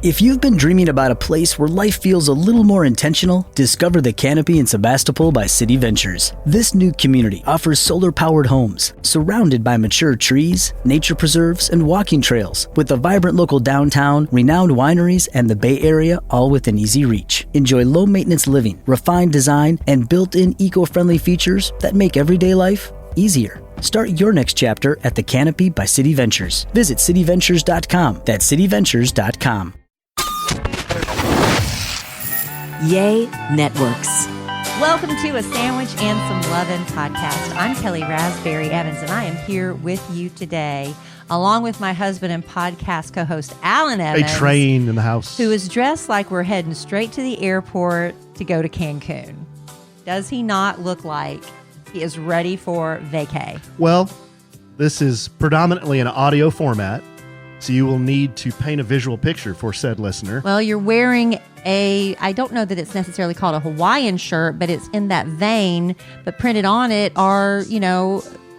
If you've been dreaming about a place where life feels a little more intentional, discover the Canopy in Sebastopol by City Ventures. This new community offers solar-powered homes, surrounded by mature trees, nature preserves, and walking trails, with a vibrant local downtown, renowned wineries, and the Bay Area all within easy reach. Enjoy low-maintenance living, refined design, and built-in eco-friendly features that make everyday life easier. Start your next chapter at the Canopy by City Ventures. Visit cityventures.com. That's cityventures.com. Yay Networks. Welcome to A Sandwich and Some Lovin' podcast. I'm Kelly Raspberry Evans, and I am here with you today, along with my husband and podcast co-host, Alan Evans. A train in the house. Who is dressed like we're heading straight to the airport to go to Cancun. Does he not look like he is ready for vacay? Well, this is predominantly an audio format, so you will need to paint a visual picture for said listener. Well, you're wearing I don't know that it's necessarily called a Hawaiian shirt, but it's in that vein. But printed on it are,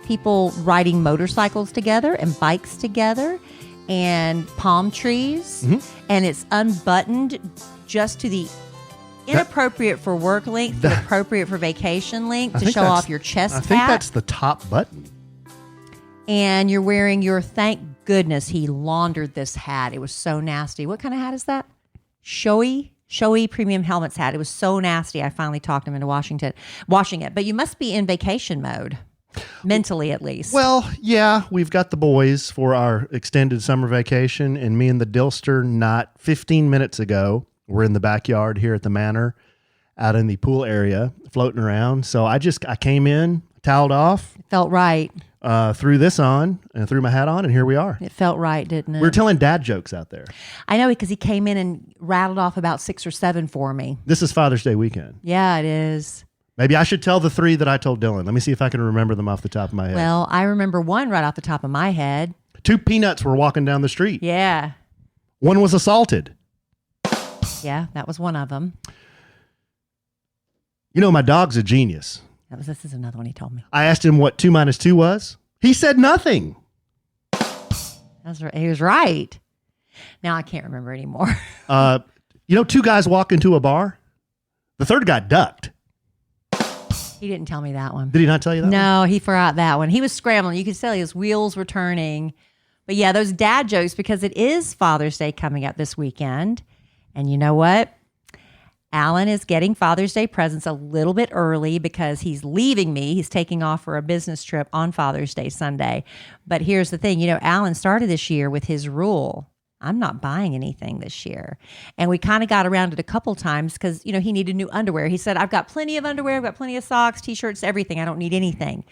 people riding motorcycles together and bikes together and palm trees. Mm-hmm. And it's unbuttoned just to the inappropriate for work length, but appropriate for vacation length to show off your chest hat. I think that's the top button. And you're wearing your, thank goodness he laundered this hat. It was so nasty. What kind of hat is that? Showy premium helmets hat. It was so nasty. I finally talked him into washing it. But you must be in vacation mode, mentally at least. Well, yeah, we've got the boys for our extended summer vacation, and me and the Dillster, not 15 minutes ago, we're in the backyard here at the manor, out in the pool area, floating around. So I came in, toweled off. It felt right. Threw this on and threw my hat on, and here we are. It felt right, didn't it? We were telling dad jokes out there. I know, because he came in and rattled off about 6 or 7 for me. This is Father's Day weekend. Yeah, it is. Maybe I should tell the 3 that I told Dylan. Let me see if I can remember them off the top of my head. Well, I remember one right off the top of my head. 2 peanuts were walking down the street. Yeah. One was assaulted. Yeah, that was one of them. My dog's a genius. This is another one he told me. I asked him what 2 minus 2 was. He said nothing. That's right. He was right. Now I can't remember anymore. 2 guys walk into a bar. The third guy ducked. He didn't tell me that one. Did he not tell you that one? No, he forgot that one. He was scrambling. You could tell his wheels were turning. But yeah, those dad jokes, because it is Father's Day coming up this weekend. And you know what? Alan is getting Father's Day presents a little bit early because he's leaving me. He's taking off for a business trip on Father's Day Sunday. But here's the thing. Alan started this year with his rule. I'm not buying anything this year. And we kind of got around it a couple times because, he needed new underwear. He said, I've got plenty of underwear. I've got plenty of socks, T-shirts, everything. I don't need anything.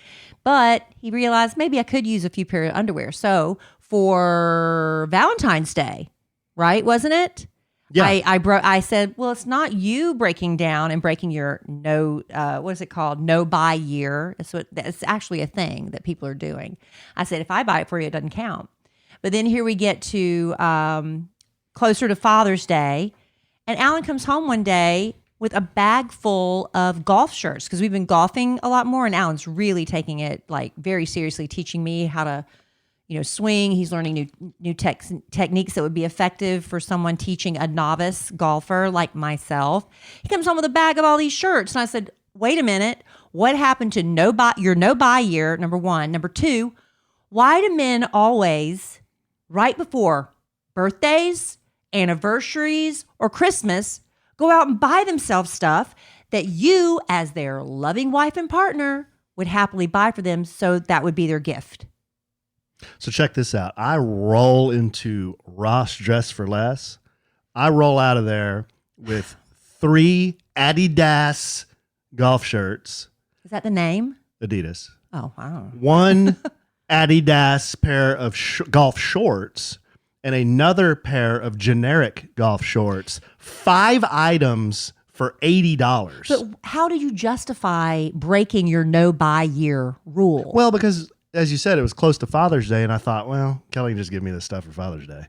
But he realized maybe I could use a few pair of underwear. So for Valentine's Day, right? Wasn't it? Yeah. I said, well, it's not you breaking down and breaking your what is it called? No buy year. It's actually a thing that people are doing. I said, if I buy it for you, it doesn't count. But then here we get to closer to Father's Day, and Alan comes home one day with a bag full of golf shirts because we've been golfing a lot more, and Alan's really taking it very seriously, teaching me how to swing. He's learning new techniques that would be effective for someone teaching a novice golfer like myself. He comes home with a bag of all these shirts. And I said, wait a minute. What happened to your no buy year, number one? Number two, why do men always, right before birthdays, anniversaries, or Christmas, go out and buy themselves stuff that you, as their loving wife and partner, would happily buy for them, so that would be their gift? So check this out. I roll into Ross Dress for Less. I roll out of there with 3 Adidas golf shirts. Is that the name? Adidas. Oh, wow. 1 Adidas pair of golf shorts and another pair of generic golf shorts. 5 items for $80. But how do you justify breaking your no buy year rule? Well, because as you said, it was close to Father's Day, and I thought, well, Kelly just give me this stuff for Father's Day.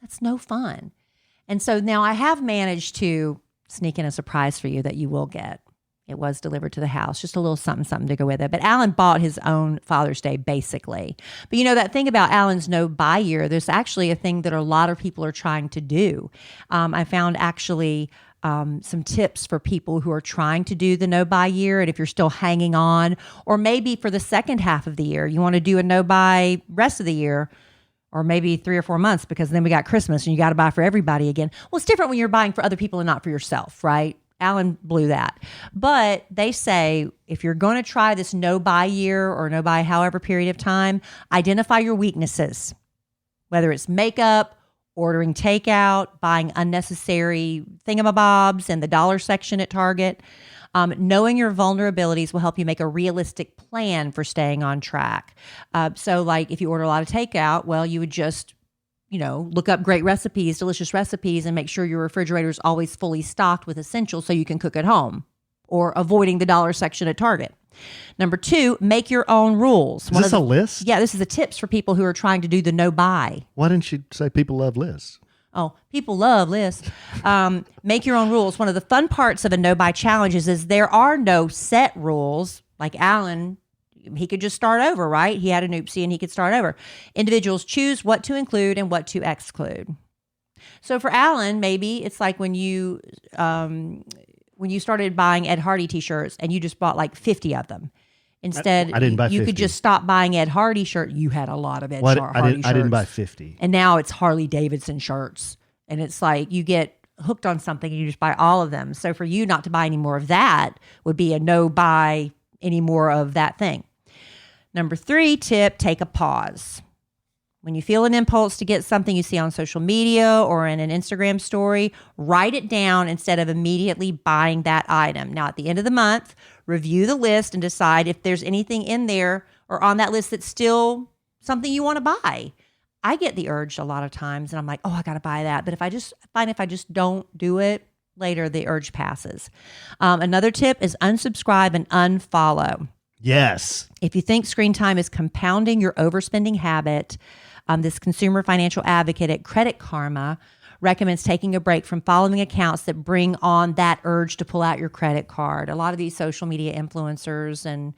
That's no fun. And so now I have managed to sneak in a surprise for you that you will get. It was delivered to the house, just a little something to go with it. But Alan bought his own Father's Day, basically. But that thing about Alan's no-buy year, there's actually a thing that a lot of people are trying to do. I found actually some tips for people who are trying to do the no-buy year, and if you're still hanging on, or maybe for the second half of the year, you want to do a no-buy rest of the year, or maybe 3 or 4 months, because then we got Christmas and you got to buy for everybody again. Well, it's different when you're buying for other people and not for yourself, right? Alan blew that. But they say if you're going to try this no-buy year or no-buy however period of time, identify your weaknesses, whether it's makeup, ordering takeout, buying unnecessary thingamabobs in the dollar section at Target. Knowing your vulnerabilities will help you make a realistic plan for staying on track. So like if you order a lot of takeout, well, you would just look up great recipes, delicious recipes, and make sure your refrigerator is always fully stocked with essentials so you can cook at home, or avoiding the dollar section at Target. Number 2, make your own rules. Is this a list? Yeah, this is the tips for people who are trying to do the no-buy. Why didn't you say people love lists? Oh, people love lists. Make your own rules. One of the fun parts of a no-buy challenge is there are no set rules. Like Alan, he could just start over, right? He had an oopsie and he could start over. Individuals choose what to include and what to exclude. So for Alan, maybe it's like when you started buying Ed Hardy t-shirts and you just bought like 50 of them. Instead, I didn't buy 50. You could just stop buying Ed Hardy shirts. You had a lot of Hardy shirts. I didn't buy 50. And now it's Harley Davidson shirts. And it's like you get hooked on something and you just buy all of them. So for you not to buy any more of that would be a no buy any more of that thing. Number 3 tip, take a pause. When you feel an impulse to get something you see on social media or in an Instagram story, write it down instead of immediately buying that item. Now, at the end of the month, review the list and decide if there's anything in there or on that list that's still something you want to buy. I get the urge a lot of times and I'm like, oh, I got to buy that. But if I just don't do it, later the urge passes. Another tip is unsubscribe and unfollow. Yes. If you think screen time is compounding your overspending habit, this consumer financial advocate at Credit Karma recommends taking a break from following accounts that bring on that urge to pull out your credit card. A lot of these social media influencers and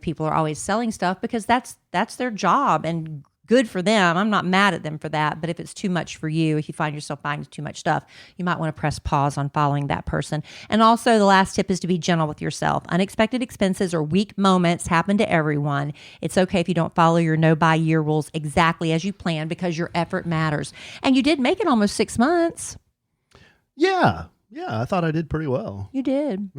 people are always selling stuff because that's their job, and good for them. I'm not mad at them for that. But if it's too much for you, if you find yourself buying too much stuff, you might want to press pause on following that person. And also the last tip is to be gentle with yourself. Unexpected expenses or weak moments happen to everyone. It's okay if you don't follow your no-buy year rules exactly as you planned, because your effort matters. And you did make it almost 6 months. Yeah. I thought I did pretty well. You did.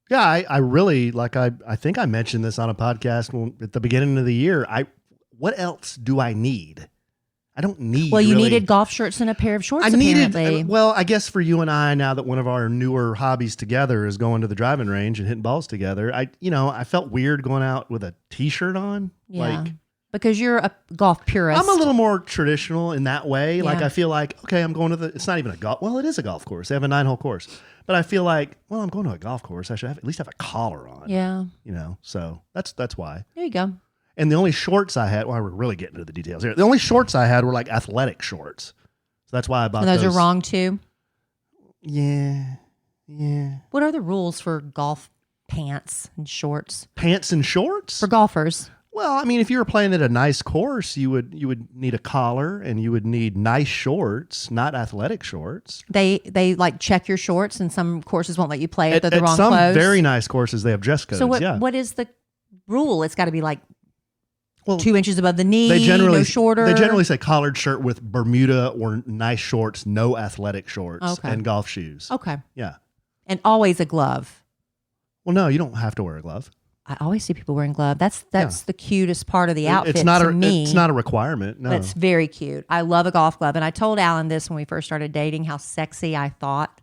Yeah, I really, I think I mentioned this on a podcast at the beginning of the year. What else do I need? I don't need. Well, you really, needed golf shirts and a pair of shorts. Apparently. Well, I guess for you and I, now that one of our newer hobbies together is going to the driving range and hitting balls together, I felt weird going out with a t-shirt on. Yeah. Because you're a golf purist. I'm a little more traditional in that way. Yeah. Like I feel like, okay, I'm going to it's not even a golf. Well, it is a golf course. They have a 9-hole course. But I feel like, well, I'm going to a golf course. I should at least have a collar on. Yeah. So that's why. There you go. And the only shorts I had, well, we're really getting into the details here. The only shorts I had were like athletic shorts. So that's why I bought those. And those are wrong too? Yeah. What are the rules for golf pants and shorts? Pants and shorts? For golfers? Well, I mean, if you were playing at a nice course, you would need a collar and you would need nice shorts, not athletic shorts. They like check your shorts, and some courses won't let you play if they're the wrong some clothes. Very nice courses, they have dress codes. So what is the rule? It's got to be like 2 inches above the knee, no shorter. They generally say collared shirt with Bermuda or nice shorts, no athletic shorts, and golf shoes. Okay. Yeah. And always a glove. Well, no, you don't have to wear a glove. I always see people wearing gloves. That's the cutest part of the outfit it's not to me. It's not a requirement. No. It's very cute. I love a golf glove. And I told Alan this when we first started dating, how sexy I thought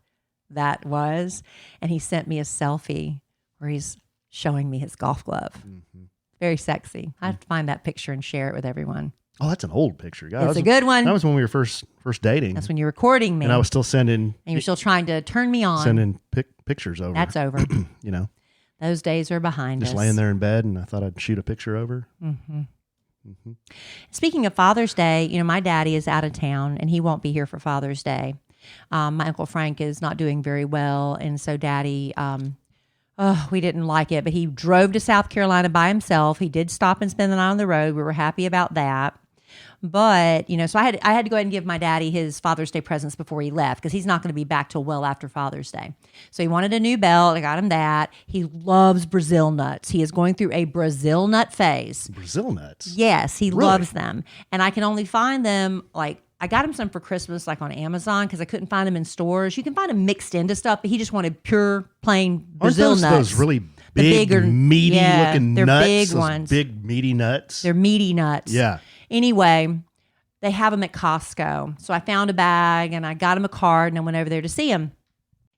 that was. And he sent me a selfie where he's showing me his golf glove. Mm-hmm. Very sexy. I have to find that picture and share it with everyone. Oh, that's an old picture, guys. It's a good one. That was when we were first dating. That's when you were courting me. And I was still sending. And you were still trying to turn me on. Sending pictures over. That's over. Those days are behind us. Just laying there in bed, and I thought I'd shoot a picture over. Mm-hmm. Mm-hmm. Speaking of Father's Day, my daddy is out of town, and he won't be here for Father's Day. My Uncle Frank is not doing very well, and so Daddy Oh, we didn't like it, but he drove to South Carolina by himself. He did stop and spend the night on the road. We were happy about that. But, so I had to go ahead and give my daddy his Father's Day presents before he left because he's not going to be back till well after Father's Day. So he wanted a new belt. I got him that. He loves Brazil nuts. He is going through a Brazil nut phase. Brazil nuts? Yes, he Really? loves them. And I can only find them I got him some for Christmas, on Amazon, because I couldn't find them in stores. You can find them mixed into stuff, but he just wanted pure, plain Brazil Aren't nuts. those really big, meaty looking they're nuts? big those ones. Big, meaty nuts. They're meaty nuts. Yeah. Anyway, they have them at Costco. So I found a bag and I got him a card and I went over there to see him.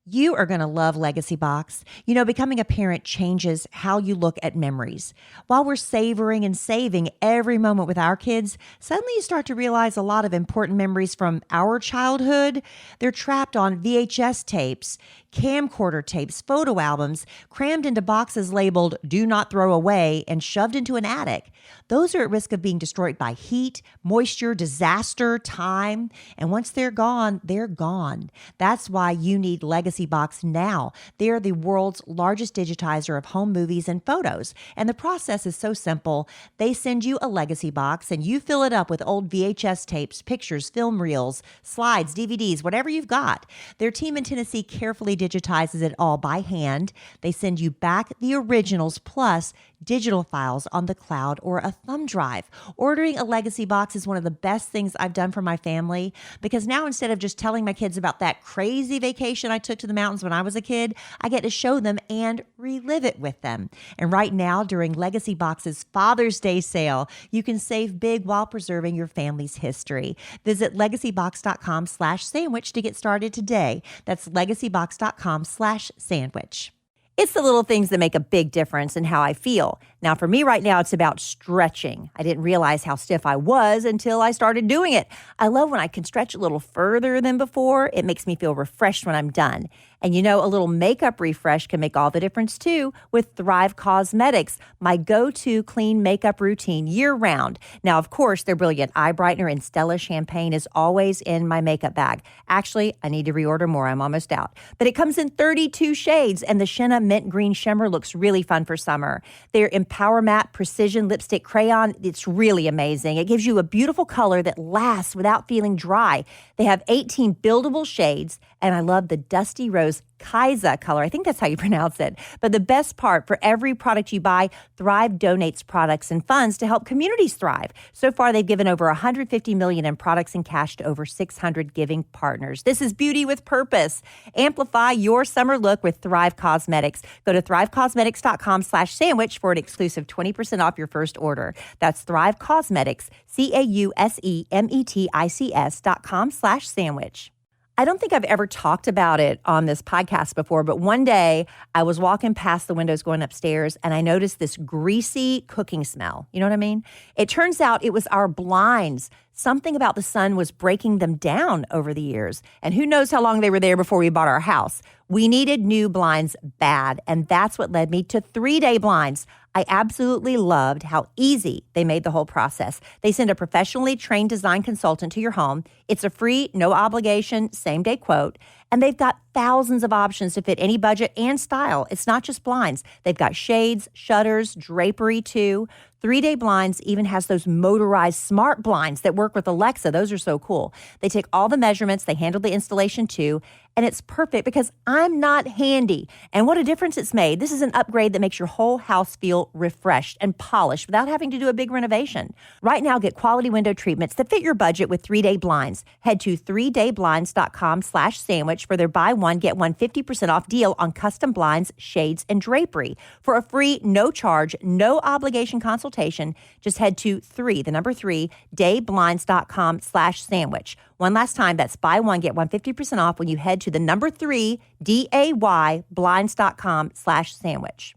You are going to love Legacy Box. Becoming a parent changes how you look at memories. While we're savoring and saving every moment with our kids, suddenly you start to realize a lot of important memories from our childhood. They're trapped on VHS tapes, camcorder tapes, photo albums, crammed into boxes labeled "Do Not Throw Away" and shoved into an attic. Those are at risk of being destroyed by heat, moisture, disaster, time. And once they're gone, they're gone. That's why you need Legacy Box now. They're the world's largest digitizer of home movies and photos. And the process is so simple. They send you a Legacy Box and you fill it up with old VHS tapes, pictures, film reels, slides, DVDs, whatever you've got. Their team in Tennessee carefully digitizes it all by hand. They send you back the originals plus digital files on the cloud or a thumb drive. Ordering a Legacy Box is one of the best things I've done for my family because now instead of just telling my kids about that crazy vacation I took to the mountains when I was a kid, I get to show them and relive it with them. And right now, during Legacy Box's Father's Day sale, you can save big while preserving your family's history. Visit legacybox.com/sandwich to get started today. That's legacybox.com/sandwich. It's the little things that make a big difference in how I feel. Now, for me right now, it's about stretching. I didn't realize how stiff I was until I started doing it. I love when I can stretch a little further than before. It makes me feel refreshed when I'm done. And a little makeup refresh can make all the difference too with Thrive Cosmetics, my go-to clean makeup routine year-round. Now, of course, their Brilliant Eye Brightener and Stella Champagne is always in my makeup bag. Actually, I need to reorder more. I'm almost out. But it comes in 32 shades, and the Shenna Mint Green Shimmer looks really fun for summer. Their Empower Matte Precision Lipstick Crayon, it's really amazing. It gives you a beautiful color that lasts without feeling dry. They have 18 buildable shades, and I love the Dusty Rose Kaisa color. I think that's how you pronounce it. But the best part, for every product you buy, Thrive donates products and funds to help communities thrive. So far, they've given over $150 million in products and cash to over 600 giving partners. This is beauty with purpose. Amplify your summer look with Thrive Cosmetics. Go to thrivecosmetics.com/sandwich for an exclusive 20% off your first order. That's Thrive Cosmetics, CAUSEMETICS.com/sandwich. I don't think I've ever talked about it on this podcast before, but one day I was walking past the windows going upstairs and I noticed this greasy cooking smell. You know what I mean? It turns out it was our blinds. Something about the sun was breaking them down over the years. And who knows how long they were there before we bought our house. We needed new blinds bad, and that's what led me to 3-Day Blinds. I absolutely loved how easy they made the whole process. They send a professionally trained design consultant to your home. It's a free, no obligation, same-day quote. And they've got thousands of options to fit any budget and style. It's not just blinds. They've got shades, shutters, drapery too. 3-Day Blinds even has those motorized smart blinds that work with Alexa. Those are so cool. They take all the measurements. They handle the installation too. And it's perfect because I'm not handy. And what a difference it's made. This is an upgrade that makes your whole house feel refreshed and polished without having to do a big renovation. Right now, get quality window treatments that fit your budget with 3-Day Blinds. Head to 3dayblinds.com/sandwich for their buy one, get one 50% off deal on custom blinds, shades, and drapery. For a free, no charge, no obligation consultation, just head to dayblinds.com/sandwich. One last time, that's buy one, get one 50% off when you head to the 3dayblinds.com/sandwich.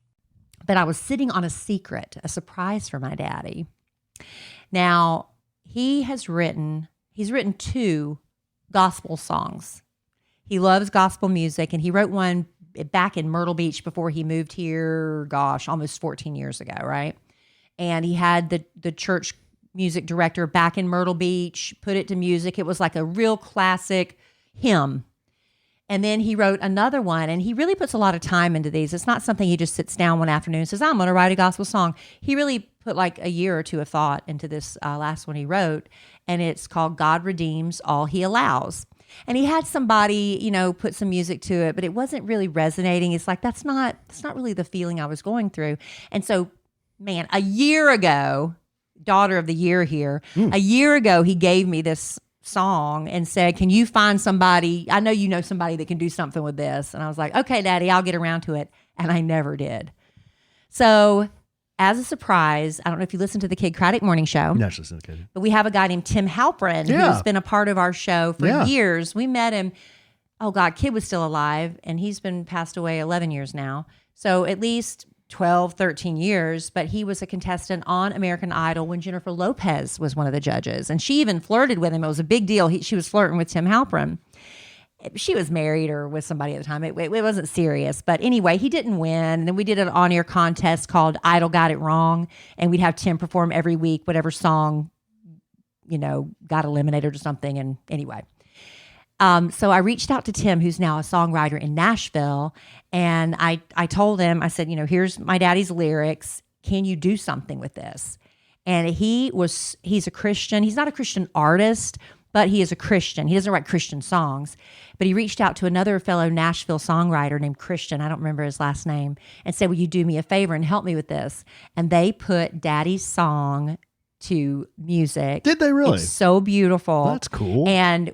But I was sitting on a secret, a surprise for my daddy. Now, he's written 2 gospel songs. He loves gospel music, and he wrote one back in Myrtle Beach before he moved here, almost 14 years ago, right? And he had the church music director back in Myrtle Beach put it to music. It was like a real classic hymn. And then he wrote another one, and he really puts a lot of time into these. It's not something he just sits down one afternoon and says, I'm going to write a gospel song. He really put like a year or two of thought into this last one he wrote, and it's called God Redeems All He Allows. And he had somebody, put some music to it, but it wasn't really resonating. It's like, that's not really the feeling I was going through. And so, man, a year ago, daughter of the year here, a year ago, he gave me this song and said, can you find somebody? I know you know somebody that can do something with this. And I was like, okay, Daddy, I'll get around to it. And I never did. So as a surprise, I don't know if you listen to the Kid Craddock Morning Show, but we have a guy named Tim Halprin who's been a part of our show for years. We met him. Oh God, Kid was still alive, and he's been passed away 11 years now. So at least 12, 13 years, but he was a contestant on American Idol when Jennifer Lopez was one of the judges. And she even flirted with him. It was a big deal. She was flirting with Tim Halprin. She was married or with somebody at the time. It wasn't serious. But anyway, he didn't win. And then we did an on-air contest called Idol Got It Wrong. And we'd have Tim perform every week, whatever song, got eliminated or something. And anyway. So I reached out to Tim, who's now a songwriter in Nashville, and I told him, I said, here's my daddy's lyrics. Can you do something with this? And he's a Christian. He's not a Christian artist, but he is a Christian. He doesn't write Christian songs, but he reached out to another fellow Nashville songwriter named Christian. I don't remember his last name, and said, will you do me a favor and help me with this? And they put Daddy's song to music. Did they really? It's so beautiful. That's cool. And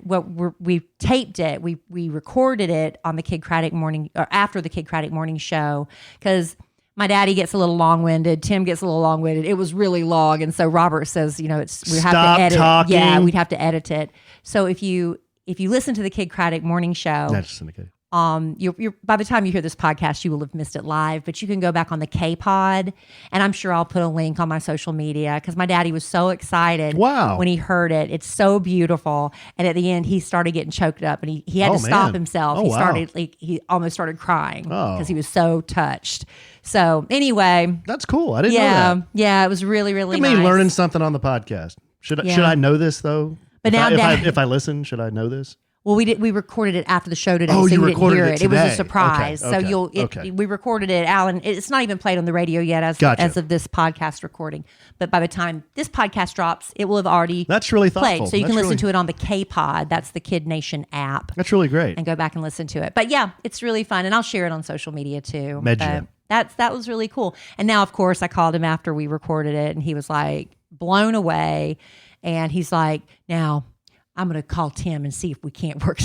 we taped it. We recorded it on the Kid Craddock Morning, or after the Kid Craddock Morning Show, because my daddy gets a little long-winded. Tim gets a little long-winded. It was really long, and so Robert says, we have to edit. Talking. Yeah, we'd have to edit it. So if you listen to the Kid Craddock Morning Show, that's syndicated. You're by the time you hear this podcast, you will have missed it live, but you can go back on the K-Pod, and I'm sure I'll put a link on my social media, because my daddy was so excited when he heard it. It's so beautiful. And at the end, he started getting choked up, and he had to stop himself. He almost started crying because he was so touched. So anyway. That's cool. I didn't know that. Yeah, it was really, really nice. Me learning something on the podcast. Should I know this though? But if I listen, should I know this? Well, we recorded it after the show today, so you didn't hear it. It was a surprise. Okay. So we recorded it, Alan. It's not even played on the radio yet as of this podcast recording. But by the time this podcast drops, it will have already That's really thoughtful. played. So you can listen to it on the K-Pod. That's the Kid Nation app. That's really great. And go back and listen to it. But yeah, it's really fun, and I'll share it on social media too. That was really cool. And now, of course, I called him after we recorded it, and he was like blown away. And he's like, now I'm going to call Tim and see if we can't work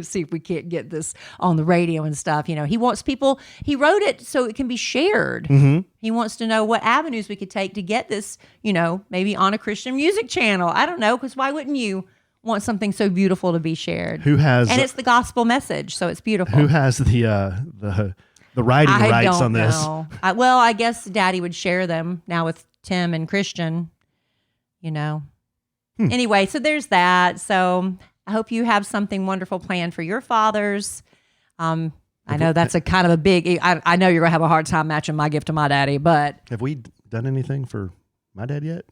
see if we can't get this on the radio and stuff. He wants people, he wrote it so it can be shared. Mm-hmm. He wants to know what avenues we could take to get this, maybe on a Christian music channel. I don't know, because why wouldn't you want something so beautiful to be shared? And it's the gospel message, so it's beautiful. Who has the writing rights on this? I guess Daddy would share them now with Tim and Christian, Anyway, so there's that. So I hope you have something wonderful planned for your fathers. I know that's a kind of a big, I know you're going to have a hard time matching my gift to my daddy, but. Have we done anything for my dad yet?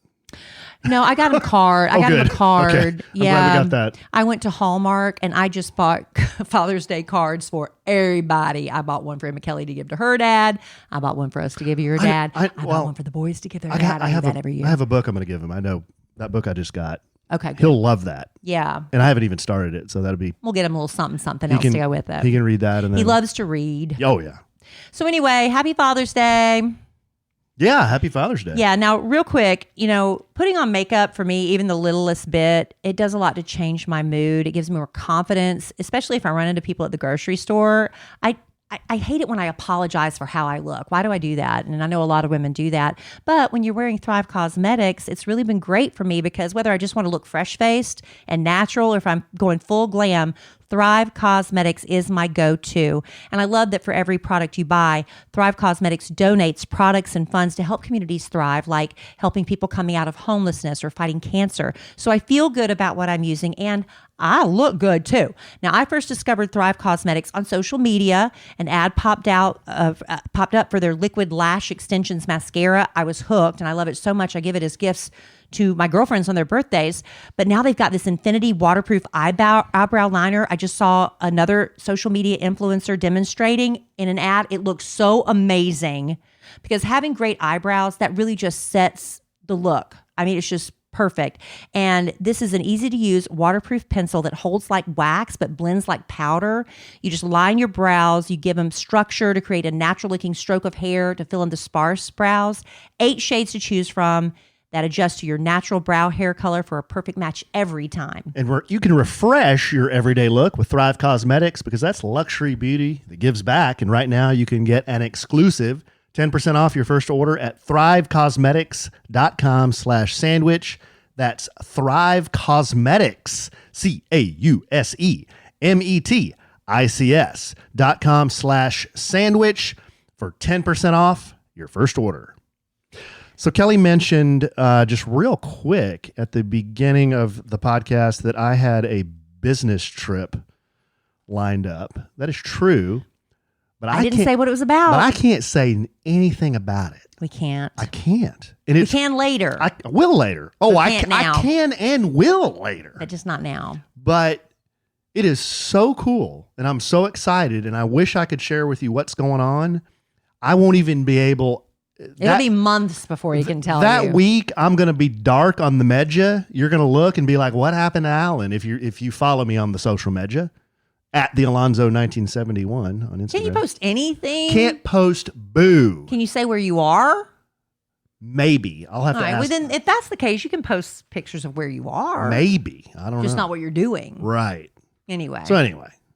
No, I got him a card. I got him a card. Okay. Yeah. I'm glad we got that. I went to Hallmark, and I just bought Father's Day cards for everybody. I bought one for Emma Kelly to give to her dad. I bought one for us to give your dad. I bought one for the boys to give their dad. I do that every year. I have a book I'm going to give him. I know that book I just got. Okay, good. He'll love that. Yeah. And I haven't even started it, so that'll be. We'll get him a little something else to go with it. He can read that, and then he loves to read. Oh yeah. So anyway, happy Father's Day. Yeah, happy Father's Day. Yeah. Now, real quick, putting on makeup for me, even the littlest bit, it does a lot to change my mood. It gives me more confidence, especially if I run into people at the grocery store. I hate it when I apologize for how I look. Why do I do that? And I know a lot of women do that. But when you're wearing Thrive Cosmetics, it's really been great for me, because whether I just want to look fresh-faced and natural, or if I'm going full glam, Thrive Cosmetics is my go-to. And I love that for every product you buy, Thrive Cosmetics donates products and funds to help communities thrive, like helping people coming out of homelessness or fighting cancer. So I feel good about what I'm using, and I look good too. Now, I first discovered Thrive Cosmetics on social media. An ad popped up for their Liquid Lash Extensions mascara. I was hooked, and I love it so much I give it as gifts to my girlfriends on their birthdays. But now they've got this infinity waterproof eyebrow liner. I just saw another social media influencer demonstrating in an ad. It looks so amazing because having great eyebrows, that really just sets the look. I mean, it's just perfect. And this is an easy to use waterproof pencil that holds like wax but blends like powder. You just line your brows, you give them structure to create a natural looking stroke of hair to fill in the sparse brows. 8 shades to choose from that adjust to your natural brow hair color for a perfect match every time. And you can refresh your everyday look with Thrive Cosmetics, because that's luxury beauty that gives back. And right now you can get an exclusive 10% off your first order at thrivecosmetics.com/sandwich. That's Thrive Cosmetics, CAUSEMETICS.com/sandwich for 10% off your first order. So Kelly mentioned just real quick at the beginning of the podcast that I had a business trip lined up. That is true. But I didn't say what it was about. But I can't say anything about it. We can't. I can't. And we can later. I will later. Oh, I can and will later. But just not now. But it is so cool. And I'm so excited. And I wish I could share with you what's going on. I won't even be able. It'll be months before you can tell that you. Week, I'm going to be dark on the media. You're going to look and be like, what happened to Allen? If you follow me on the social media. At the Alonzo 1971 on Instagram. Can you post anything? Can't post boo. Can you say where you are? Maybe. I'll have to ask. Well, then, if that's the case, you can post pictures of where you are. Maybe. I don't know. Just not what you're doing. Right. Anyway.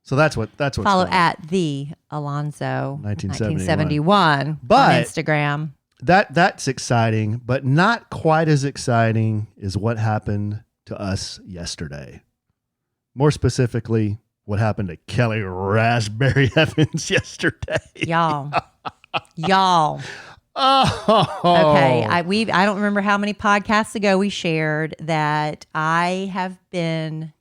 So that's what's follow at the Alonzo 1971 on but Instagram. That's exciting, but not quite as exciting as what happened to us yesterday. More specifically, what happened to Kelly Raspberry Evans yesterday. Y'all. Oh. Okay. I don't remember how many podcasts ago we shared that I have been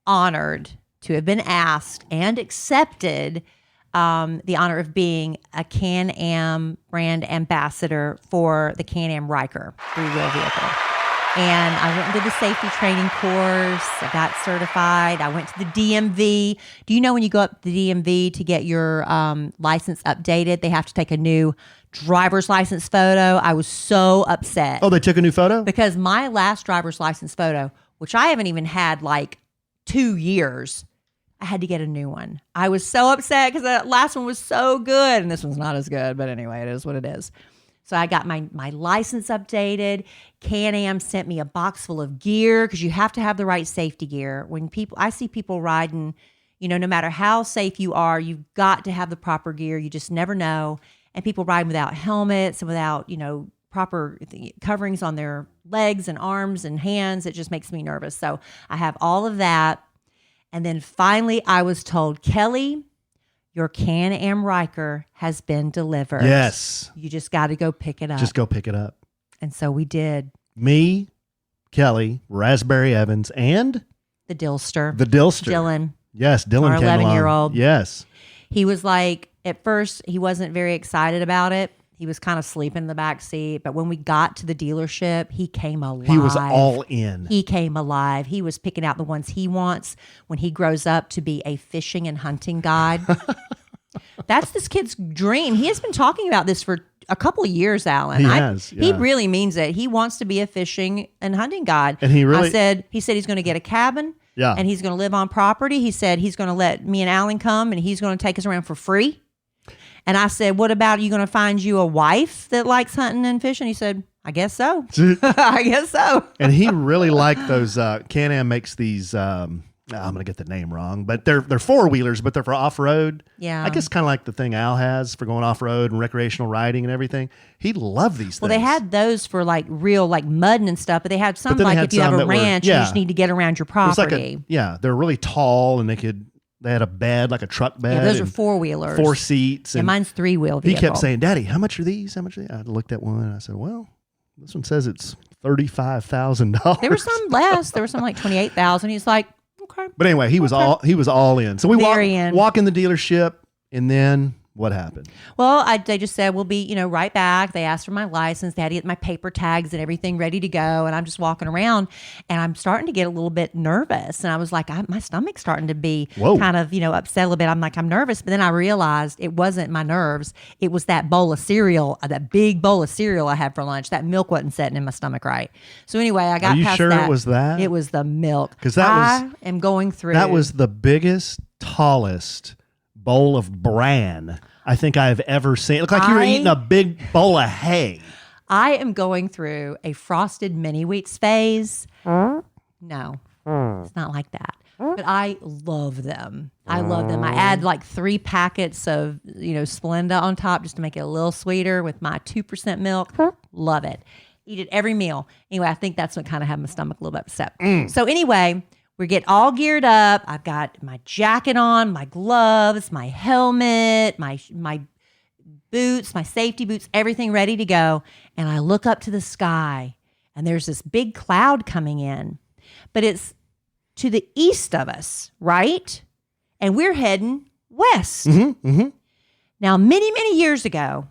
honored to have been asked and accepted the honor of being a Can-Am brand ambassador for the Can-Am Ryker 3-wheel vehicle. And I went and did the safety training course. I got certified. I went to the DMV. Do you know when you go up to the DMV to get your license updated, they have to take a new driver's license photo? I was so upset. Oh, they took a new photo? Because my last driver's license photo, which I haven't even had like 2 years, I had to get a new one. I was so upset because that last one was so good. And this one's not as good. But anyway, it is what it is. So I got my license updated. Can-Am sent me a box full of gear because you have to have the right safety gear. When I see people riding, no matter how safe you are, you've got to have the proper gear. You just never know. And people riding without helmets and without, proper coverings on their legs and arms and hands, it just makes me nervous. So I have all of that. And then finally I was told, Kelly, your Can-Am Ryker has been delivered. Yes. You just got to go pick it up. Just go pick it up. And so we did. Me, Kelly, Raspberry Evans, and? The Dillster. Dylan. Yes, Dylan our came 11-year-old. along. Yes. He was like, at first, he wasn't very excited about it. He was kind of sleeping in the back seat. But when we got to the dealership, he came alive. He was all in. He came alive. He was picking out the ones he wants when he grows up to be a fishing and hunting guide. That's this kid's dream. He has been talking about this for a couple of years, Alan. He has. He really means it. He wants to be a fishing and hunting guide. And he said he's going to get a cabin. Yeah. And he's going to live on property. He said he's going to let me and Alan come and he's going to take us around for free. And I said, what about you going to find you a wife that likes hunting and fishing? He said, I guess so. I guess so. And he really liked those. Can-Am makes these, I'm going to get the name wrong, but they're 4-wheelers, but they're for off-road. Yeah. I guess kind of like the thing Al has for going off-road and recreational riding and everything. He loved these things. Well, they had those for like real like mudding and stuff, but they had some like if you have a ranch, you just need to get around your property. They're really tall and they had a bed, like a truck bed. Yeah, those are 4-wheelers. 4 seats. And mine's 3-wheel vehicle. He kept saying, Daddy, how much are these? I looked at one and I said, well, this one says it's $35,000. There were some less. There were some like $28,000. He's like, okay. But anyway, he was all in. So we walk in the dealership, and then What happened? Well, they just said, we'll be, right back. They asked for my license. They had to get my paper tags and everything ready to go. And I'm just walking around and I'm starting to get a little bit nervous. And I was like, my stomach's starting to be kind of, upset a little bit. I'm like, I'm nervous. But then I realized it wasn't my nerves. It was that bowl of cereal, that big bowl of cereal I had for lunch. That milk wasn't setting in my stomach right. So anyway, I got past sure that. It was that? It was the milk. Because I am going through. That was the biggest, tallest bowl of bran I think I've ever seen. It looked like you were eating a big bowl of hay. I am going through a frosted mini wheats phase. No, it's not like that. But I love them. I love them. I add like 3 packets of, Splenda on top just to make it a little sweeter with my 2% milk. Love it. Eat it every meal. Anyway, I think that's what kind of had my stomach a little bit upset. So anyway, we get all geared up. I've got my jacket on, my gloves, my helmet, my boots, my safety boots, everything ready to go. And I look up to the sky and there's this big cloud coming in, but it's to the east of us, right? And we're heading west. Now, many, many years ago,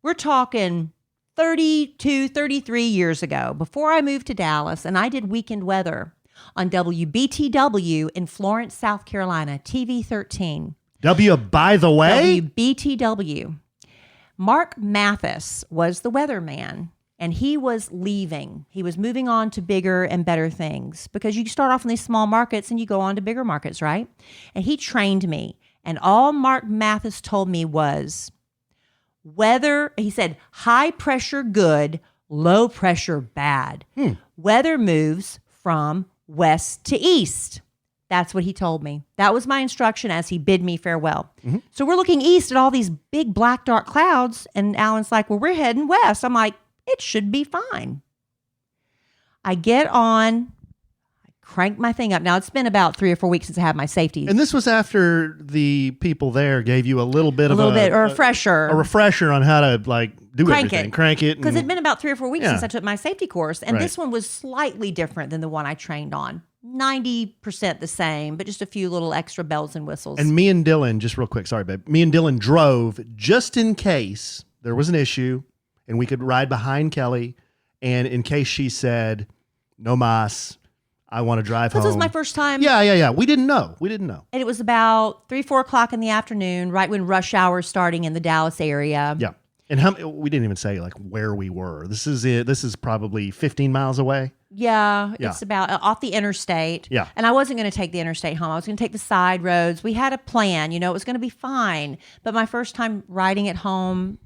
we're talking 32, 33 years ago, before I moved to Dallas and I did weekend weather on WBTW in Florence, South Carolina, TV 13. By the way? WBTW. Mark Mathis was the weatherman, and he was leaving. He was moving on to bigger and better things because you start off in these small markets and you go on to bigger markets, right? And he trained me, and all Mark Mathis told me was weather, he said, high pressure good, low pressure bad. Weather moves from west to east. That's what he told me. That was my instruction as he bid me farewell. So we're looking east at all these big black dark clouds, and Alan's like, well, we're heading west. I'm like, it should be fine. I get on, I crank my thing up. Now, it's been about 3 or 4 weeks since I had my safety. And this was after the people there gave you a little bit of a refresher. A refresher on how to do everything. Crank it. Because it'd been about 3 or 4 weeks since I took my safety course. And this one was slightly different than the one I trained on. 90% the same, but just a few little extra bells and whistles. And me and Dylan, just real quick, sorry, babe. Me and Dylan drove just in case there was an issue and we could ride behind Kelly. And in case she said, no mas, I want to drive home. This was my first time. Yeah. We didn't know. And it was about 3, 4 o'clock in the afternoon, right when rush hour is starting in the Dallas area. Yeah. And we didn't even say where we were. This is it. This is probably 15 miles away. Yeah, it's about off the interstate. Yeah. And I wasn't going to take the interstate home. I was going to take the side roads. We had a plan, it was going to be fine. But my first time riding it home,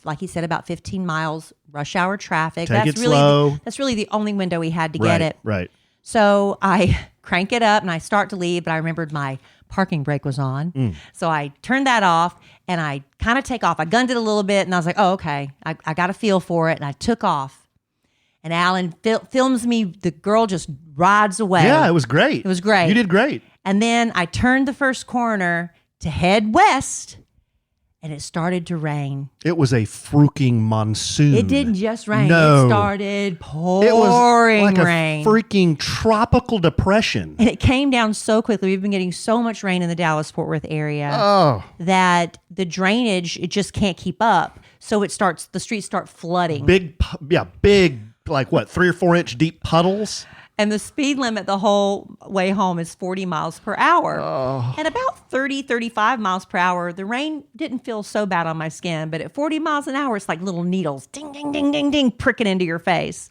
like he said, about 15 miles, rush hour traffic. Take it slow. That's really the only window we had to get it. Right. So I crank it up and I start to leave, but I remembered my parking brake was on. So I turned that off and I kind of take off. I gunned it a little bit and I was like, oh, okay. I got a feel for it. And I took off. And Alan films me. The girl just rides away. Yeah, it was great. It was great. You did great. And then I turned the first corner to head west, and it started to rain. It was a freaking monsoon. It didn't just rain. No. It started pouring It was like rain. a freaking tropical depression. And it came down so quickly. We've been getting so much rain in the Dallas-Fort Worth area that the drainage, it just can't keep up. So the streets start flooding. Big, like what, 3 or 4 inch deep puddles? And the speed limit the whole way home is 40 miles per hour. And about 30, 35 miles per hour, the rain didn't feel so bad on my skin. But at 40 miles an hour, it's like little needles, ding, ding, ding, ding, ding, pricking into your face.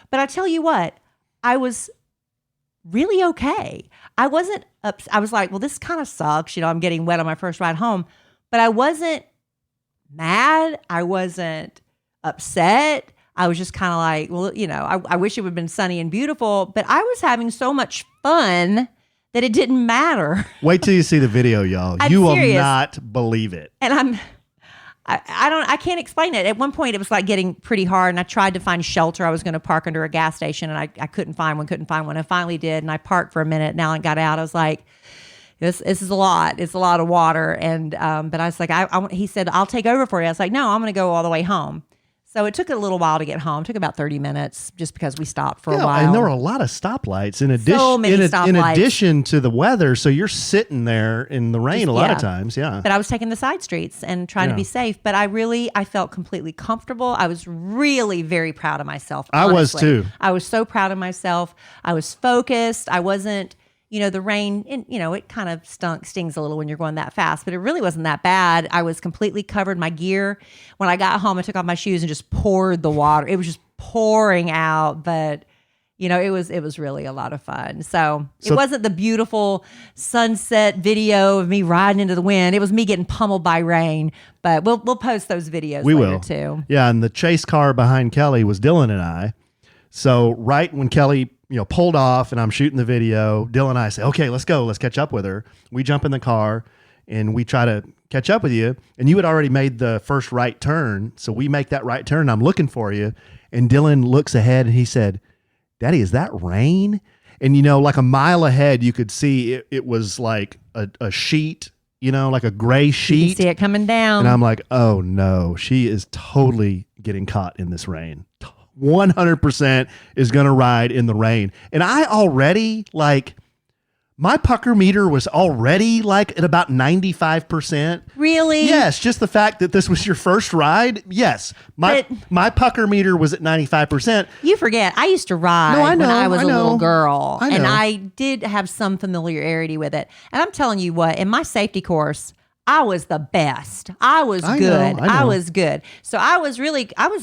But I tell you what, I was really okay. I wasn't I was like, well, this kind of sucks. I'm getting wet on my first ride home. But I wasn't mad. I wasn't upset. I was just kind of like, well, I wish it would have been sunny and beautiful, but I was having so much fun that it didn't matter. Wait till you see the video, y'all. You will not believe it. And I can't explain it. At one point, it was like getting pretty hard, and I tried to find shelter. I was going to park under a gas station, and I couldn't find one. I finally did, and I parked for a minute. Now I got out. I was like, this is a lot. It's a lot of water. And but I was like, he said, I'll take over for you. I was like, no, I'm going to go all the way home. So it took a little while to get home. It took about 30 minutes just because we stopped for a while. And there were a lot of stoplights in addition, So many in stoplights. addition to the weather. So you're sitting there in the rain a lot of times. Yeah. But I was taking the side streets and trying to be safe. But I felt completely comfortable. I was really very proud of myself. Honestly. I was too. I was so proud of myself. I was focused. I wasn't, the rain, it kind of stings a little when you're going that fast, but it really wasn't that bad. I was completely covered. My gear, when I got home, I took off my shoes and just poured the water. It was just pouring out, but it was really a lot of fun. So it wasn't the beautiful sunset video of me riding into the wind. It was me getting pummeled by rain, but we'll post those videos later too. Yeah. And the chase car behind Kelly was Dylan and I. So right when Kelly pulled off and I'm shooting the video, Dylan and I say, okay, let's go. Let's catch up with her. We jump in the car and we try to catch up with you. And you had already made the first right turn. So we make that right turn. I'm looking for you. And Dylan looks ahead and he said, Daddy, is that rain? And, like a mile ahead, you could see it was like a sheet, like a gray sheet. You see it coming down. And I'm like, oh no, she is totally getting caught in this rain. 100% is going to ride in the rain. And I already my pucker meter was already at about 95%. Really? Yes. Just the fact that this was your first ride. Yes. My pucker meter was at 95%. You forget. I used to ride when I was a little girl. I know. And I did have some familiarity with it. And I'm telling you what, in my safety course, I was the best. I was good. I was good. So I was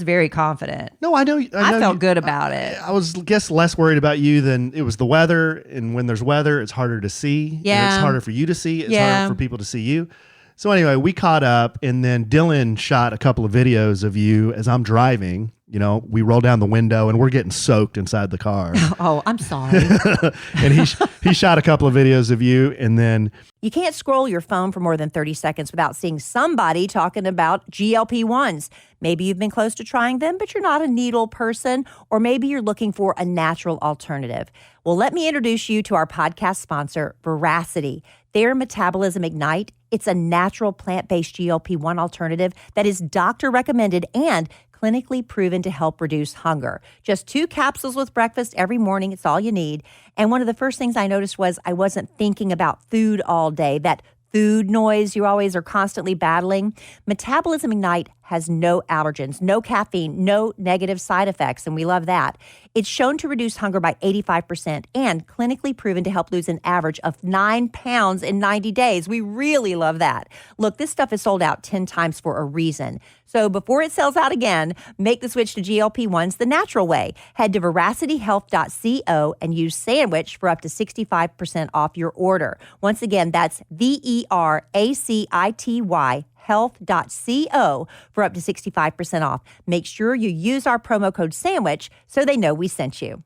very confident. No, I know. I felt good about it. I was, less worried about you than it was the weather. And when there's weather, it's harder to see. Yeah. And it's harder for you to see. It's harder for people to see you. So anyway, we caught up and then Dylan shot a couple of videos of you as I'm driving. We roll down the window and we're getting soaked inside the car. Oh, I'm sorry. And he shot a couple of videos of you and then... You can't scroll your phone for more than 30 seconds without seeing somebody talking about GLP-1s. Maybe you've been close to trying them, but you're not a needle person, or maybe you're looking for a natural alternative. Well, let me introduce you to our podcast sponsor, Veracity. Their Metabolism Ignite, it's a natural plant-based GLP-1 alternative that is doctor recommended and clinically proven to help reduce hunger. Just 2 capsules with breakfast every morning. It's all you need. And one of the first things I noticed was I wasn't thinking about food all day, that food noise you always are constantly battling. Metabolism Ignite has no allergens, no caffeine, no negative side effects, and we love that. It's shown to reduce hunger by 85% and clinically proven to help lose an average of 9 pounds in 90 days. We really love that. Look, this stuff is sold out 10 times for a reason. So before it sells out again, make the switch to GLP-1s the natural way. Head to veracityhealth.co and use sandwich for up to 65% off your order. Once again, that's VERACITY health.co for up to 65% off. Make sure you use our promo code SANDWICH so they know we sent you.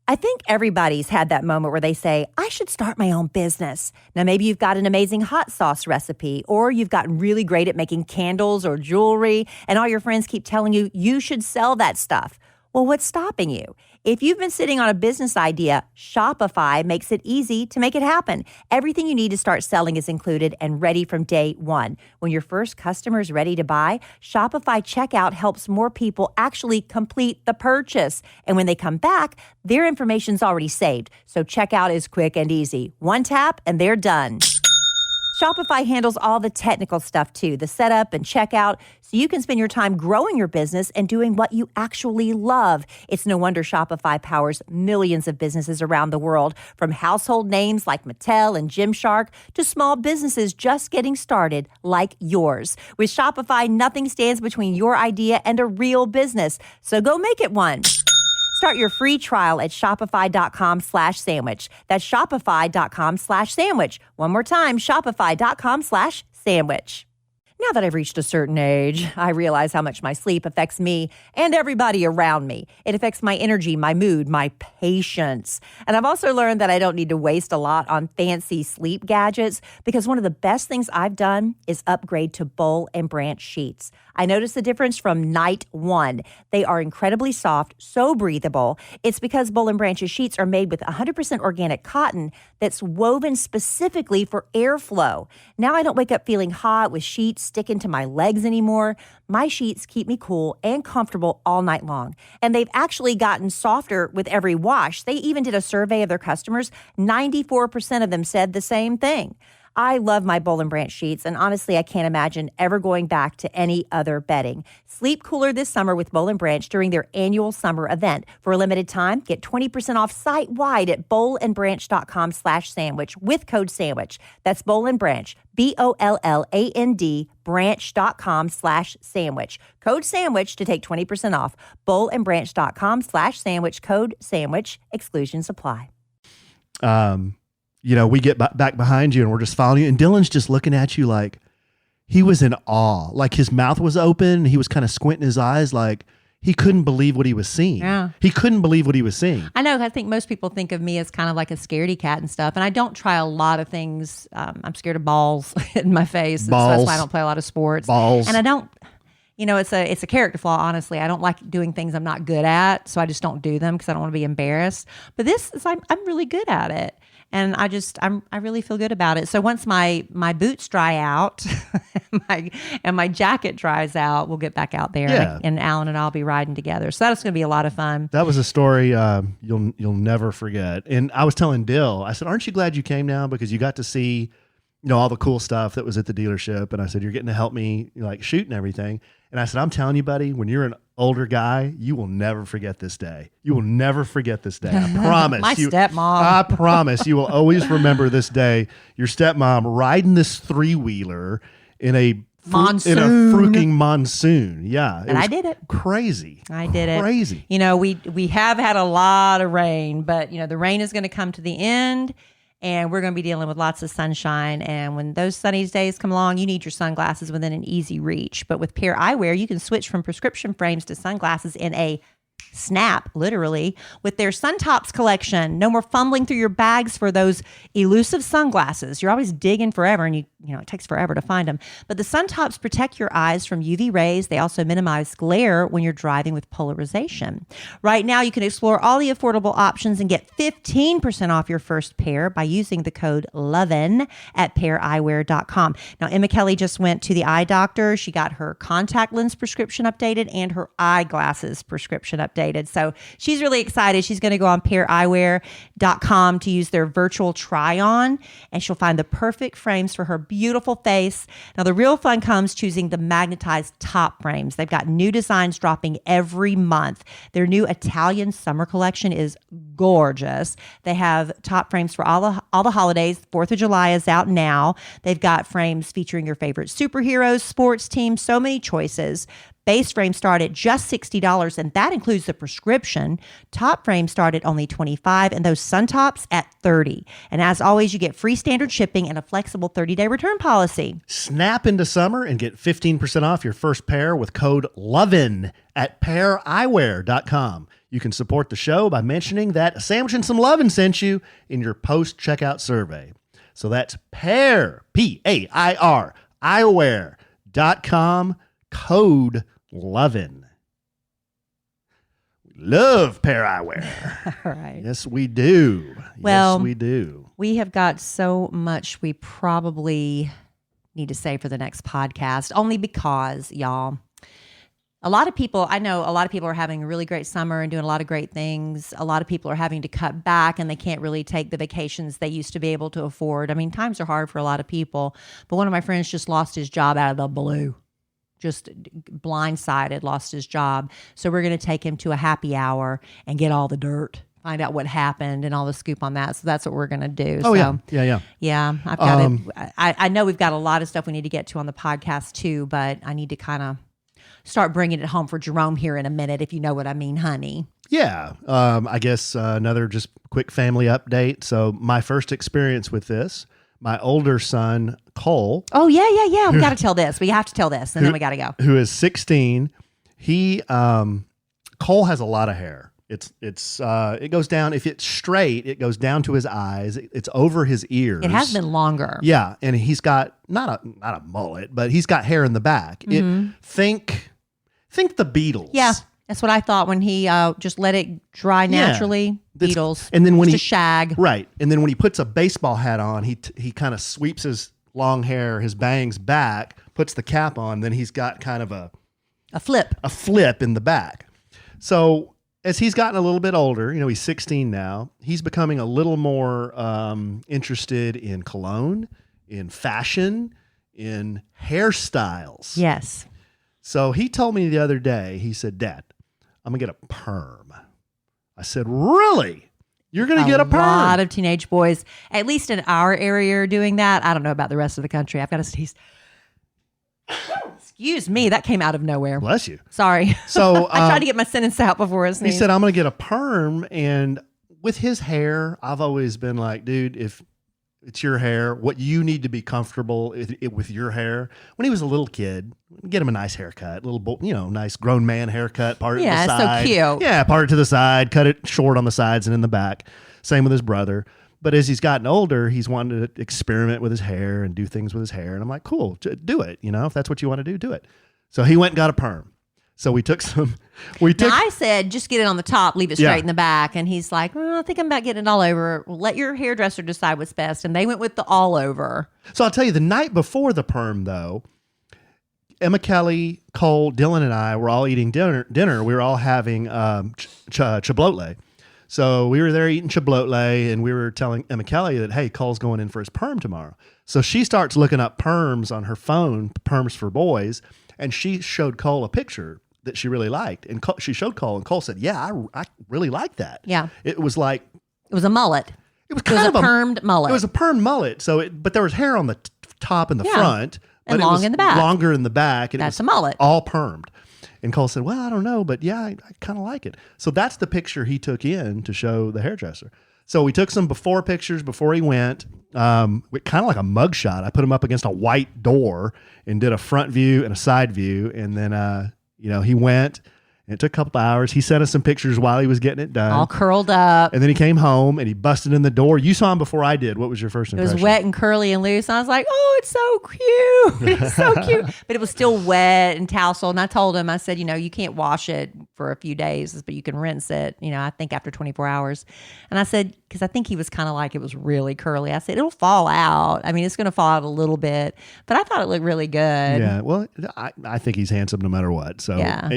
I think everybody's had that moment where they say, I should start my own business. Now, maybe you've got an amazing hot sauce recipe, or you've gotten really great at making candles or jewelry, and all your friends keep telling you you should sell that stuff. Well, what's stopping you? If you've been sitting on a business idea, Shopify makes it easy to make it happen. Everything you need to start selling is included and ready from day one. When your first customer is ready to buy, Shopify Checkout helps more people actually complete the purchase. And when they come back, their information's already saved. So checkout is quick and easy. One tap and they're done. Shopify handles all the technical stuff too, the setup and checkout, so you can spend your time growing your business and doing what you actually love. It's no wonder Shopify powers millions of businesses around the world, from household names like Mattel and Gymshark to small businesses just getting started like yours. With Shopify, nothing stands between your idea and a real business, so go make it one. Start your free trial at shopify.com/sandwich. That's shopify.com/sandwich. One more time, shopify.com/sandwich. Now that I've reached a certain age, I realize how much my sleep affects me and everybody around me. It affects my energy, my mood, my patience. And I've also learned that I don't need to waste a lot on fancy sleep gadgets, because one of the best things I've done is upgrade to Boll and Branch sheets. I noticed the difference from night one. They are incredibly soft, so breathable. It's because Boll and Branch's sheets are made with 100% organic cotton that's woven specifically for airflow. Now I don't wake up feeling hot with sheets sticking to my legs anymore. My sheets keep me cool and comfortable all night long. And they've actually gotten softer with every wash. They even did a survey of their customers. 94% of them said the same thing. I love my Boll and Branch sheets, and honestly, I can't imagine ever going back to any other bedding. Sleep cooler this summer with Boll and Branch during their annual summer event. For a limited time, get 20% off site-wide at bollandbranch.com/sandwich with code SANDWICH. That's Boll and Branch, BOLLAND, branch.com/sandwich. Code SANDWICH to take 20% off. bollandbranch.com/sandwich, code SANDWICH. Exclusions apply. We get back behind you and we're just following you. And Dylan's just looking at you like he was in awe. Like his mouth was open. He was kind of squinting his eyes like he couldn't believe what he was seeing. Yeah. He couldn't believe what he was seeing. I know. I think most people think of me as kind of like a scaredy cat and stuff. And I don't try a lot of things. I'm scared of balls in my face. So that's why I don't play a lot of sports. Balls. And I don't, it's a character flaw, honestly. I don't like doing things I'm not good at. So I just don't do them because I don't want to be embarrassed. But this is, I'm really good at it. And I really feel good about it. So once my boots dry out and my jacket dries out, we'll get back out there. Yeah. And Alan and I'll be riding together. So that's going to be a lot of fun. That was a story you'll never forget. And I was telling Dill, I said, aren't you glad you came now? Because you got to see, all the cool stuff that was at the dealership. And I said, you're getting to help me shoot and everything. And I said, I'm telling you, buddy, when you're an older guy, you will never forget this day. You will never forget this day. I promise. My stepmom. I promise you will always remember this day. Your stepmom riding this 3-wheeler in a monsoon. In a freaking monsoon. Yeah. And I did it. Crazy. I did it. Crazy. We have had a lot of rain, but the rain is going to come to the end. And we're going to be dealing with lots of sunshine. And when those sunny days come along, you need your sunglasses within an easy reach. But with Pair Eyewear, you can switch from prescription frames to sunglasses in a snap, literally, with their Sun Tops collection. No more fumbling through your bags for those elusive sunglasses. You're always digging forever, and it takes forever to find them. But the Sun Tops protect your eyes from UV rays. They also minimize glare when you're driving with polarization. Right now, you can explore all the affordable options and get 15% off your first pair by using the code LOVIN at paireyewear.com. Now, Emma Kelly just went to the eye doctor. She got her contact lens prescription updated and her eyeglasses prescription updated. So she's really excited. She's going to go on paireyewear.com to use their virtual try-on, and she'll find the perfect frames for her beautiful face. Now, the real fun comes choosing the magnetized top frames. They've got new designs dropping every month. Their new Italian summer collection is gorgeous. They have top frames for all the holidays. 4th of July is out now. They've got frames featuring your favorite superheroes, sports teams, so many choices. Base frames start at just $60, and that includes the prescription. Top frames start at only $25, and those Sun Tops at $30. And as always, you get free standard shipping and a flexible 30-day return policy. Snap into summer and get 15% off your first pair with code LOVIN at paireyewear.com. You can support the show by mentioning that Sandwich and Some Lovin' sent you in your post-checkout survey. So that's Pair, P-A-I-R, eyewear.com, code LOVIN. We love Pair Eyewear. All right. Yes, we do. Well, yes, we do. We have got so much we probably need to say for the next podcast, only because, y'all, I know a lot of people are having a really great summer and doing a lot of great things. A lot of people are having to cut back and they can't really take the vacations they used to be able to afford. I mean, times are hard for a lot of people, but one of my friends just lost his job out of the blue. Just blindsided, lost his job. So we're going to take him to a happy hour and get all the dirt, find out what happened and all the scoop on that. So that's what we're going to do. Oh, so, yeah. Yeah, I've got I know we've got a lot of stuff we need to get to on the podcast too, but I need to kind of start bringing it home for Jerome here in a minute, if you know what I mean, honey. Yeah. I guess another just quick family update. So my first experience with this, my older son, Cole. Oh, yeah. We got to tell this. We have to tell this, and then we got to go. Who is 16. Cole has a lot of hair. It goes down. If it's straight, it goes down to his eyes. It's over his ears. It has been longer. Yeah, and he's got not a mullet, but he's got hair in the back. Mm-hmm. Think the Beatles. Yeah, that's what I thought when he just let it dry naturally. Yeah. Beatles. And then when just a shag. Right. And then when he puts a baseball hat on, he kind of sweeps his long hair, his bangs back, puts the cap on, then he's got kind of a flip in the back. So as he's gotten a little bit older, he's 16 now, he's becoming a little more interested in cologne, in fashion, in hairstyles. Yes. So he told me the other day, he said, Dad, I'm going to get a perm. I said, really? You're going to get a perm? A lot of teenage boys, at least in our area, are doing that. I don't know about the rest of the country. I've got to sneeze. Excuse me, that came out of nowhere. Bless you. Sorry. So I tried to get my sentence out before I sneezed. He said, I'm going to get a perm. And with his hair, I've always been like, dude, if it's your hair, what you need to be comfortable with your hair. When he was a little kid, get him a nice haircut, nice grown man haircut, part to the side. Yeah, so cute. Yeah, part to the side, cut it short on the sides and in the back. Same with his brother. But as he's gotten older, he's wanted to experiment with his hair and do things with his hair. And I'm like, cool, do it. If that's what you want to do it. So he went and got a perm. So we took some. I said, just get it on the top, leave it straight in the back. And he's like, I think I'm about getting it all over. Let your hairdresser decide what's best. And they went with the all over. So I'll tell you, the night before the perm, though, Emma, Kelly, Cole, Dylan, and I were all eating dinner. We were all having chipotle. So we were there eating chipotle, and we were telling Emma Kelly that, hey, Cole's going in for his perm tomorrow. So she starts looking up perms on her phone, perms for boys, and she showed Cole a picture that she really liked. And she showed Cole, and Cole said, yeah, I really like that. Yeah. It was a mullet. It was kind of a permed mullet. It was a perm mullet. but there was hair on the top and the front. And but long in the back. Longer in the back. And that's it was a mullet. All permed. And Cole said, well, I don't know, but yeah, I kind of like it. So that's the picture he took in to show the hairdresser. So we took some before pictures before he went, kind of like a mug shot. I put him up against a white door and did a front view and a side view. And then, he went. And it took a couple hours. He sent us some pictures while he was getting it done. All curled up. And then he came home and he busted in the door. You saw him before I did. What was your first impression? It was wet and curly and loose. And I was like, oh, it's so cute. It's so cute. But it was still wet and tousled. And I told him, I said, you can't wash it for a few days, but you can rinse it, I think after 24 hours. And I said, because I think he was kind of like it was really curly. I said, it'll fall out. I mean, it's going to fall out a little bit. But I thought it looked really good. Yeah. Well, I think he's handsome no matter what. So, yeah.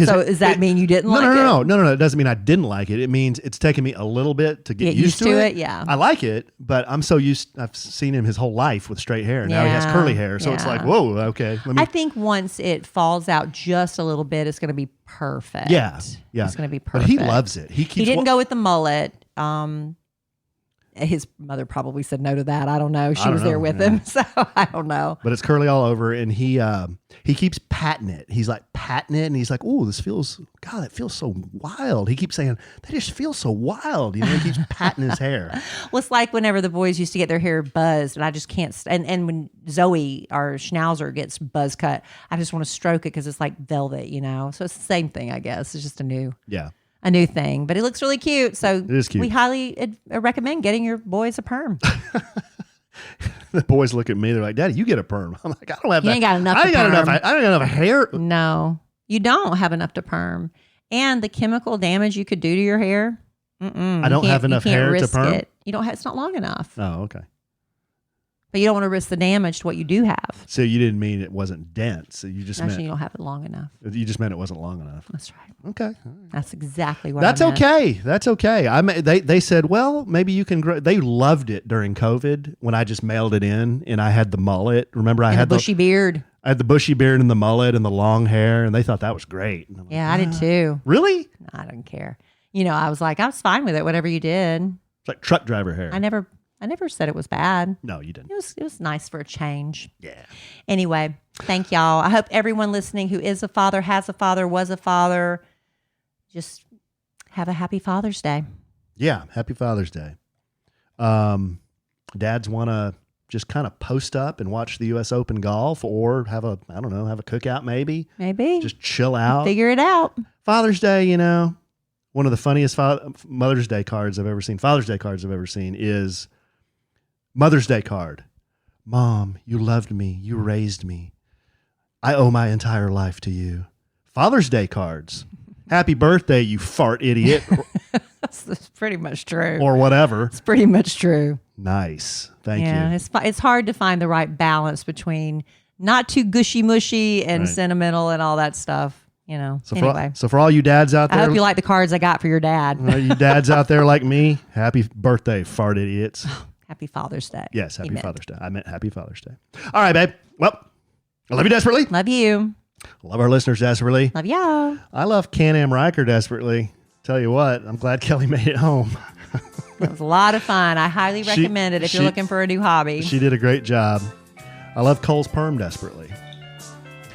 So does that mean you didn't like it? No. It doesn't mean I didn't like it. It means it's taken me a little bit to get used to it. Yeah. I like it, but I'm so used. I've seen him his whole life with straight hair. Now he has curly hair. So it's like, whoa, okay. I think once it falls out just a little bit, it's going to be perfect. Yeah. It's going to be perfect. But he loves it. He didn't go with the mullet. His mother probably said no to that. I don't know. She was there with him, so I don't know. But it's curly all over, and he keeps patting it. He's like patting it, and he's like, "Oh, that feels so wild." He keeps saying, "That just feels so wild." He keeps patting his hair. Well, it's like whenever the boys used to get their hair buzzed, and I just can't. And when Zoe, our Schnauzer, gets buzz cut, I just want to stroke it because it's like velvet, So it's the same thing, I guess. It's just a new thing, but it looks really cute. So it is cute. We highly recommend getting your boys a perm. The boys look at me. They're like, "Daddy, you get a perm." I'm like, "I don't have that. You ain't got enough. I got enough hair." No, you don't have enough to perm, and the chemical damage you could do to your hair. I don't have enough hair to perm. You don't have. It's not long enough. Oh, okay. But you don't want to risk the damage to what you do have. So you didn't mean it wasn't dense. You just meant you don't have it long enough. You just meant it wasn't long enough. That's right. Okay. That's exactly what That's I meant. okay. That's okay. They said, well, maybe you can grow. They loved it during COVID when I just mailed it in and I had the mullet. Remember, I had the bushy beard. I had the bushy beard and the mullet and the long hair, and they thought that was great. Like, I did too. Really? I don't care. I was like, I was fine with it, whatever you did. It's like truck driver hair. I never said it was bad. No, you didn't. It was nice for a change. Yeah. Anyway, thank y'all. I hope everyone listening who is a father, has a father, was a father, just have a happy Father's Day. Yeah, happy Father's Day. Dads want to just kind of post up and watch the U.S. Open golf, or have a cookout maybe. Maybe. Just chill out. Figure it out. Father's Day, one of the funniest Mother's Day cards I've ever seen, Father's Day cards I've ever seen is Mother's Day card. Mom, you loved me. You raised me. I owe my entire life to you. Father's Day cards. Happy birthday, you fart idiot, That's pretty much true. or whatever. It's pretty much true. Nice. Thank Yeah, you. it's hard to find the right balance between not too gushy mushy and Right. sentimental and all that stuff. You know. So Anyway, for all you dads out I there, hope you like the cards I got for your dad. you dads out there like me, happy birthday, fart idiots. Happy Father's Day. Yes, happy He meant. Father's Day. I meant happy Father's Day. All right, babe. Well, I love you desperately. Love you. Love our listeners desperately. Love y'all. I love Can-Am Riker desperately. Tell you what, I'm glad Kelly made it home. It was a lot of fun. I highly recommend it if you're looking for a new hobby. She did a great job. I love Cole's perm desperately.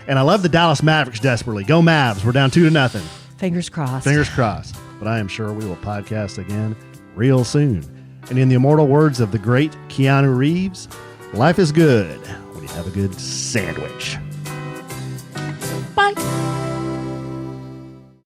And I love the Dallas Mavericks desperately. Go Mavs. We're down 2-0. Fingers crossed. Fingers crossed. But I am sure we will podcast again real soon. And in the immortal words of the great Keanu Reeves, life is good when you have a good sandwich. Bye.